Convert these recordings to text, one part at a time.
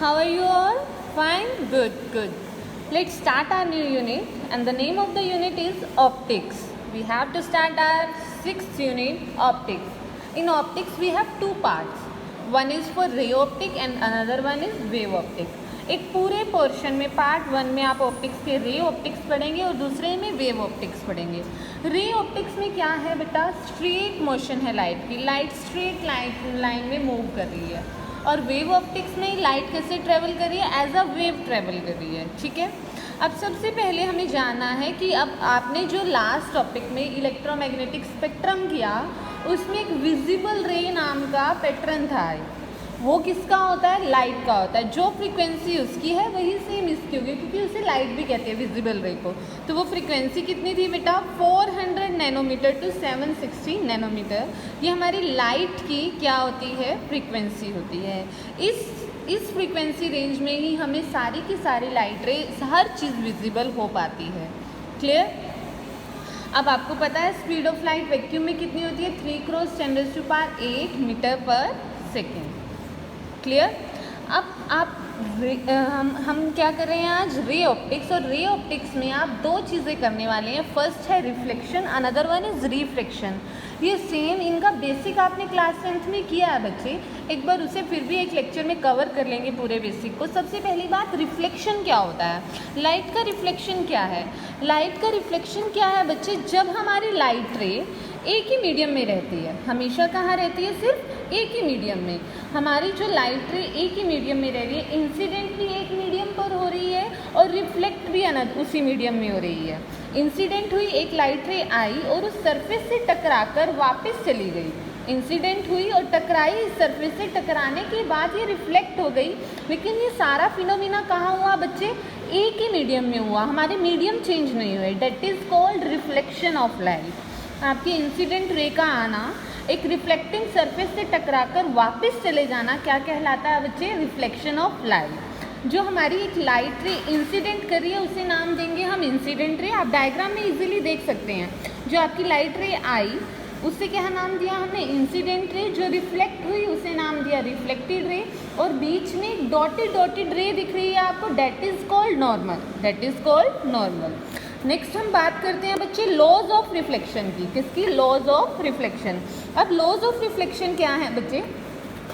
How are you all? Fine? Good, good. Let's start our new unit, and the name of the unit is Optics. We have to start our 6th unit, Optics. In Optics, we have two parts. One is for ray optic and another one is wave optic. एक पूरे portion में part 1 में आप optics के ray optics पढ़ेंगे और दूसरे में वेव ऑप्टिक्स पढ़ेंगे. रे ऑप्टिक्स में क्या है बेटा? स्ट्रेट मोशन है लाइट की. लाइट स्ट्रेट लाइन में मूव कर रही है. और वेव ऑप्टिक्स में लाइट कैसे ट्रेवल कर रही है? एज अ वेव ट्रेवल कर रही है. ठीक है. अब सबसे पहले हमें जानना है कि अब आपने जो लास्ट टॉपिक में इलेक्ट्रोमैग्नेटिक स्पेक्ट्रम किया उसमें एक विजिबल रे नाम का पैटर्न था. वो किसका होता है? लाइट का होता है. जो फ्रीक्वेंसी उसकी है वही सेम इसकी होगी, क्योंकि उसे लाइट भी कहते हैं विजिबल रे को. तो वो फ्रीक्वेंसी कितनी थी बेटा? 400 नैनोमीटर टू 760 नैनोमीटर. ये हमारी लाइट की क्या होती है? फ्रीक्वेंसी होती है. इस फ्रीक्वेंसी रेंज में ही हमें सारी की सारी लाइट रे हर चीज़ विजिबल हो पाती है. क्लियर? अब आपको पता है स्पीड ऑफ लाइट वैक्यूम में कितनी होती है? 3 × 10⁸ मीटर पर सेकेंड. क्लियर? अब आप हम क्या कर रहे हैं आज? Ray optics. और रे ऑप्टिक्स में आप दो चीज़ें करने वाले हैं. फर्स्ट है reflection, another one is refraction. ये सेम इनका बेसिक आपने क्लास 10th में किया है बच्चे. एक बार उसे फिर भी एक लेक्चर में कवर कर लेंगे पूरे बेसिक को. सबसे पहली बात, रिफ्लेक्शन क्या होता है? लाइट का रिफ्लेक्शन क्या है? लाइट का रिफ्लेक्शन क्या है बच्चे? जब हमारी लाइट रे एक ही मीडियम में रहती है. हमेशा कहाँ रहती है? सिर्फ एक ही मीडियम में. हमारी जो लाइट रे एक ही मीडियम में रह रही है, इंसिडेंट भी एक मीडियम पर हो रही है और रिफ्लेक्ट भी उसी मीडियम में हो रही है. इंसिडेंट हुई, एक लाइट रे आई और उस सरफेस से टकराकर वापस चली गई. इंसिडेंट हुई और टकराई, इस सरफेस से टकराने के बाद ये रिफ्लेक्ट हो गई. लेकिन ये सारा फिनोमिना कहाँ हुआ बच्चे? एक ही मीडियम में हुआ. हमारे मीडियम चेंज नहीं हुए. That is called reflection of light. आपकी इंसिडेंट रे का आना, एक रिफ्लेक्टिंग सरफेस से टकराकर वापस चले जाना क्या कहलाता है बच्चे? Reflection of light. जो हमारी एक लाइट रे इंसिडेंट कर रही है उसे नाम देंगे हम इंसिडेंट रे. आप डायग्राम में इजीली देख सकते हैं. जो आपकी लाइट रे आई उससे क्या नाम दिया हमने? Incident ray. जो रिफ्लेक्ट हुई उसे नाम दिया रिफ्लेक्टेड रे. और बीच में एक डॉटेड रे दिख रही है आपको, that is called normal. That is called normal. Next हम बात करते हैं बच्चे लॉज ऑफ रिफ्लेक्शन की. किसकी? Laws of reflection. अब लॉज ऑफ रिफ्लेक्शन क्या है बच्चे?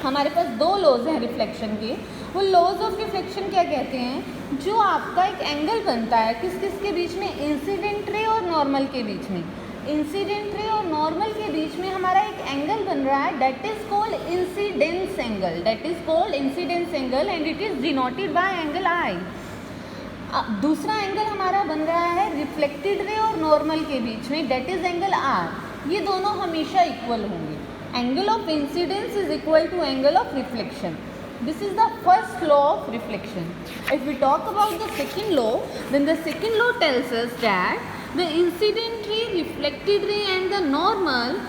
हमारे पास दो लॉज हैं रिफ्लेक्शन के. वो लॉज ऑफ रिफ्लेक्शन क्या कहते हैं? जो आपका एक एंगल बनता है किस किस के बीच में? इंसिडेंट रे और नॉर्मल के बीच में. इंसिडेंट रे और नॉर्मल के बीच में हमारा एक एंगल बन रहा है, that is called incidence angle. That is called incidence angle and it is denoted by angle i. दूसरा एंगल हमारा बन रहा है रिफ्लेक्टेड रे और नॉर्मल के बीच में, डेट इज एंगल आर. ये दोनों हमेशा इक्वल होंगे. Angle of incidence is equal to angle of reflection. This is the first law of reflection. If we talk about the second law, then the second law tells us that the incident ray, reflected ray and the normal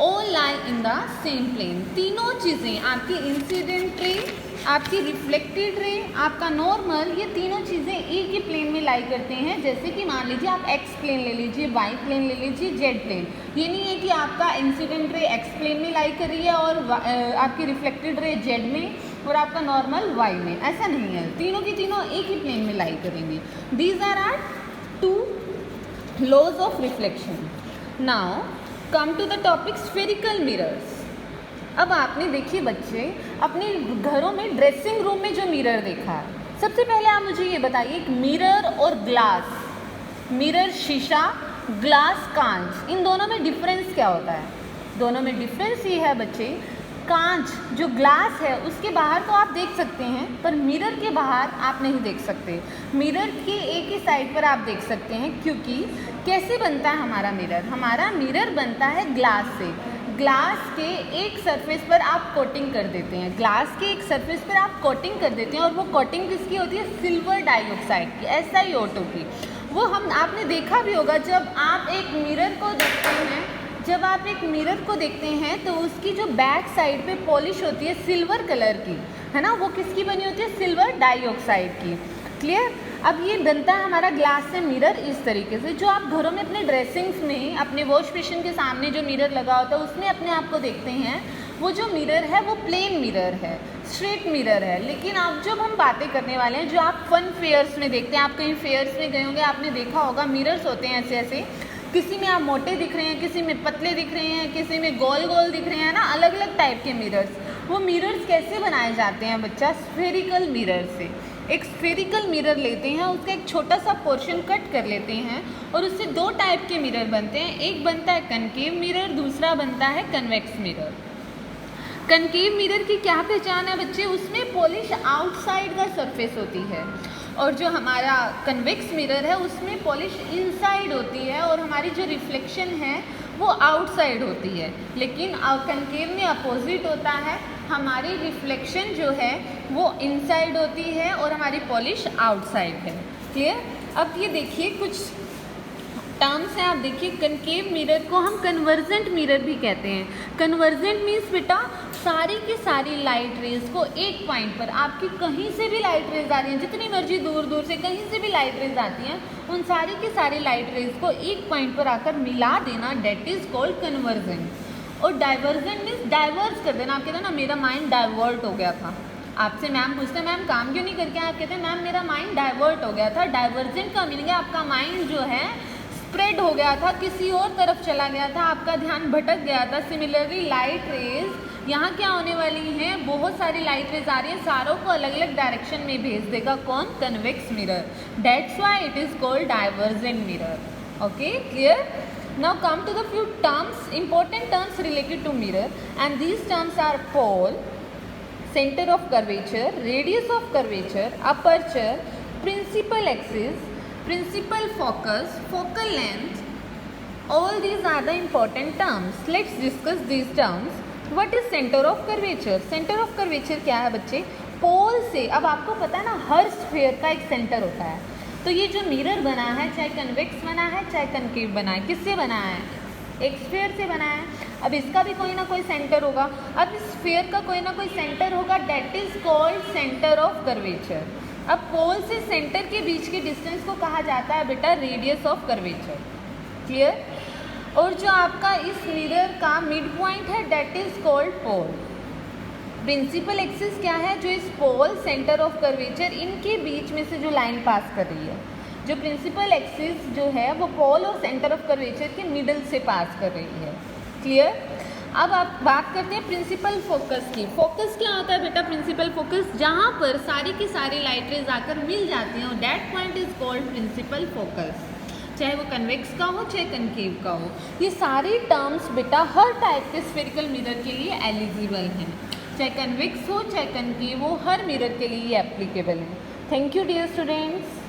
all lie in the same plane. तीनों चीज़ें, आपकी incident ray, आपकी reflected ray, आपका normal, ये तीनों चीज़ें एक ही plane में लाई करते हैं. जैसे कि मान लीजिए आप एक्स प्लेन ले लीजिए, वाई प्लेन ले लीजिए, जेड प्लेन. ये नहीं है कि आपका इंसिडेंट रे एक्स प्लेन में लाई कर रही है और आपकी रिफ्लेक्टेड रे जेड में और आपका नॉर्मल वाई में. ऐसा नहीं है. तीनों की तीनों एक ही प्लेन में लाई करेंगे. These are are two laws of reflection. Now come to the topic spherical mirrors. अब आपने देखिए बच्चे अपने घरों में ड्रेसिंग रूम में जो मिरर देखा है, सबसे पहले आप मुझे ये बताइए, एक मिरर और ग्लास, मिरर शीशा, ग्लास कांच, इन दोनों में डिफरेंस क्या होता है? दोनों में डिफरेंस ये है बच्चे, कांच जो ग्लास है उसके बाहर तो आप देख सकते हैं पर मिरर के बाहर आप नहीं देख सकते. मिरर की एक ही साइड पर आप देख सकते हैं. क्योंकि कैसे बनता है हमारा मिरर? हमारा मिरर बनता है ग्लास से. ग्लास के एक सरफेस पर आप कोटिंग कर देते हैं. ग्लास के एक सरफेस पर आप कोटिंग कर देते हैं और वो कोटिंग किसकी होती है? सिल्वर डाइऑक्साइड की, SiO2 की. वो आपने देखा भी होगा जब आप एक मिरर को देखते हैं, जब आप एक मिरर को देखते हैं तो उसकी जो बैक साइड पे पॉलिश होती है सिल्वर कलर की, है ना? वो किसकी बनी होती है? सिल्वर डाइऑक्साइड की. क्लियर? अब ये बनता है हमारा ग्लास से मिरर इस तरीके से. जो आप घरों में अपने ड्रेसिंग्स में, अपने वॉश बेसिन के सामने जो मिरर लगा होता है उसमें अपने आप को देखते हैं, वो जो मिरर है वो प्लेन मिरर है, स्ट्रेट मिरर है। लेकिन अब जब हम बातें करने वाले हैं, जो आप फन फेयर्स में देखते हैं, आप कहीं फेयर्स में गए होंगे, आपने देखा होगा मिरर्स होते हैं ऐसे ऐसे, किसी में आप मोटे दिख रहे हैं, किसी में पतले दिख रहे हैं, किसी में गोल गोल दिख रहे हैं ना, अलग अलग टाइप के मिरर्स। वो मिरर्स कैसे बनाए जाते हैं बच्चा? स्फेरिकल मिरर से। एक स्फेरिकल मिरर लेते हैं, उसका एक छोटा सा पोर्शन कट कर लेते हैं और उससे दो टाइप के मिरर बनते हैं। एक बनता है कनकेव मिरर, दूसरा बनता है कन्वेक्स मिरर। कनकेव मिरर की क्या पहचान है बच्चे? उसमें पॉलिश आउटसाइड का सरफेस होती है, और जो हमारा कन्वेक्स मिरर है उसमें पॉलिश इनसाइड होती है और हमारी जो रिफ्लेक्शन है वो आउटसाइड होती है। लेकिन कनकेव में अपोजिट होता है, हमारी रिफ्लेक्शन जो है वो इनसाइड होती है और हमारी पॉलिश आउटसाइड है। क्लियर? अब ये देखिए कुछ टर्म्स हैं, आप देखिए कनकेव मिरर को हम कन्वर्जेंट मिरर भी कहते हैं। कन्वर्जेंट मीन्स बेटा सारी की सारी लाइट रेज को एक पॉइंट पर, आपकी कहीं से भी लाइट रेज आ रही हैं, जितनी मर्जी दूर दूर से कहीं से भी लाइट रेज आती हैं, उन सारी की सारी लाइट रेज को एक पॉइंट पर आकर मिला देना, डेट इज कॉल्ड कन्वर्जेंट। और डाइवर्जेंट मीन्स डाइवर्स कर देना। आप कहते हैं ना मेरा माइंड डाइवर्ट हो गया था, आपसे मैम पूछते हैं मैम काम क्यों नहीं करके आए, आप कहते हैं मैम मेरा माइंड डाइवर्ट हो गया था। डाइवर्जेंट का मीनिंग है आपका माइंड जो है स्प्रेड हो गया था, किसी और तरफ चला गया था, आपका ध्यान भटक गया था। सिमिलरली लाइट रेज यहाँ क्या होने वाली हैं, बहुत सारी लाइट रेज आ रही हैं, सारों को अलग अलग डायरेक्शन में भेज देगा कौन? Convex mirror. That's why it is called divergent mirror. Okay, clear? Now come to the few terms, important terms related to mirror, and these terms are pole, center of curvature, radius of curvature, aperture, principal axis, principal focus, focal length. All these are the important terms. Let's discuss these terms. What is center of curvature? Center of curvature क्या है बच्चे? पोल से, अब आपको पता है ना हर sphere का एक सेंटर होता है, तो ये जो मिरर बना है, चाहे कन्वेक्स बना है चाहे कनकेव बना है, किससे बना है? एक स्फीयर से बना है। अब इसका भी कोई ना कोई सेंटर होगा, अब इस स्फीयर का कोई ना कोई सेंटर होगा, that is called centre of curvature. अब पोल से सेंटर के बीच के डिस्टेंस को कहा जाता है बेटा रेडियस ऑफ कर्वेचर। क्लियर? और जो आपका इस मिरर का मिड पॉइंट है that is called pole. Principal axis क्या है? जो इस पोल, सेंटर ऑफ कर्वेचर, इनके बीच में से जो लाइन पास कर रही है, जो प्रिंसिपल एक्सिस जो है वो पोल और सेंटर ऑफ कर्वेचर के मिडल से पास कर रही है। क्लियर? अब आप बात करते हैं प्रिंसिपल फोकस की। फोकस क्या होता है बेटा? प्रिंसिपल फोकस जहाँ पर सारी की सारी लाइट रेज आकर मिल जाती हैं, और that point is called principal focus, चाहे वो कन्वेक्स का हो चाहे कनकेव का हो। ये सारे टर्म्स बेटा हर टाइप के स्फेरिकल मिरर के लिए एलिजिबल हैं, चाहे कन्वेक्स हो चाहे कनकेव हो, हर मिरर के लिए ये एप्लीकेबल है। Thank you dear students.